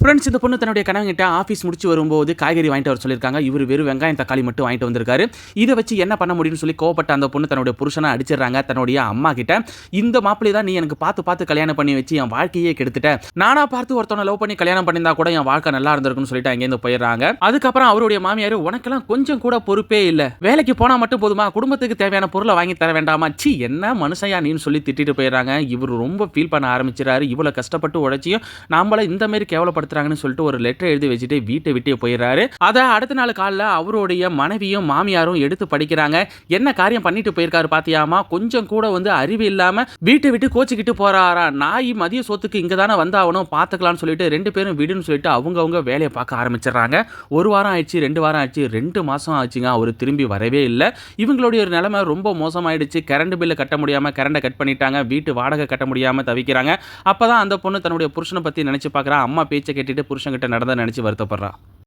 Friends இந்த பொண்ணு தன்னுடைய கணவன்கிட்ட ஆஃபீஸ் முடிச்சு வரும்போது காய்கறி வாங்கிட்டு வர சொல்லியிருக்காங்க. இவர் வெறும் வெங்காயம் தக்காளி மட்டும் வாங்கிட்டு வந்திருக்காரு. இதை வச்சு என்ன பண்ண முடியும்னு சொல்லி கோவப்பட்ட அந்த பொண்ணு தன்னுடைய புருஷனை அடிச்சிடறாங்க. தன்னுடைய அம்மா கிட்ட இந்த மாப்பிள்ளை தான் நீ எனக்கு பார்த்து கல்யாணம் பண்ணி வச்சு என் வாழ்க்கையே கெடுத்துட்ட. நானா பார்த்து ஒருத்தவனை லவ் பண்ணி கல்யாணம் பண்ணியிருந்தா கூட என் வாழ்க்கை நல்லா இருந்திருக்குன்னு சொல்லிட்டு அங்கேருந்து போயிடுறாங்க. அதுக்கப்புறம் அவருடைய மாமியார் உனக்கெல்லாம் கொஞ்சம் கூட பொறுப்பே இல்லை, வேலைக்கு போனா மட்டும் போதுமா, குடும்பத்துக்கு தேவையான பொருளை வாங்கி தர வேண்டாமா, சி என்ன மனுஷையா நீன்னு சொல்லி திட்டிட்டு போயிடுறாங்க. இவர் ரொம்ப ஃபீல் பண்ண ஆரம்பிச்சிடாரு. இவ்வளவு கஷ்டப்பட்டு உழைச்சியும் நாமள இந்த மாதிரி கேவலப்படுத்துறாங்கன்னு சொல்லிட்டு ஒரு லெட்டர் எழுதி வச்சுட்டு வீட்டை விட்டு போயிடுறாரு. அதை அடுத்த நாள் காலைல அவருடைய மனைவியும் மாமியாரும் எடுத்து படிக்கிறாங்க. என்ன காரியம் பண்ணிட்டு போயிருக்காரு பாத்தியாமா, கொஞ்சம் கூட அறிவு இல்லாம வீட்டை விட்டு கோச்சிக்கிட்டு போறாரா, நாய் மதிய சொத்துக்கு இங்க தானே வந்தாகணும் பார்த்துக்கலாம்னு சொல்லிட்டு 2 பேரும் விடுன்னு சொல்லிட்டு அவங்கவுங்க வேலையை பார்க்க ஆரம்பிச்சிடறாங்க. 1 வாரம் ஆயிடுச்சு, 2 வாரம் ஆயிடுச்சு, 2 மாசம் ஆச்சுங்க. அவர் திரும்பி வரவே இல்லை. இவங்களுடைய ஒரு நிலைமை ரொம்ப மோசமாயிடுச்சு. கரண்ட் பில்லு கட்ட முடியாம கரண்டை கட் பண்ணிட்டாங்க. வீட்டு வாடகை கட்ட முடியாம தவிக்கிறாங்க. அப்பதான் அந்த பொண்ணு தன்னுடைய புருஷனை பத்தி நினைச்சு பார்க்கறா. அம்மா பேச்சை கேட்டுட்டு புருஷன் கிட்ட நடந்ததை நினைச்சு வருத்தப்படுறா.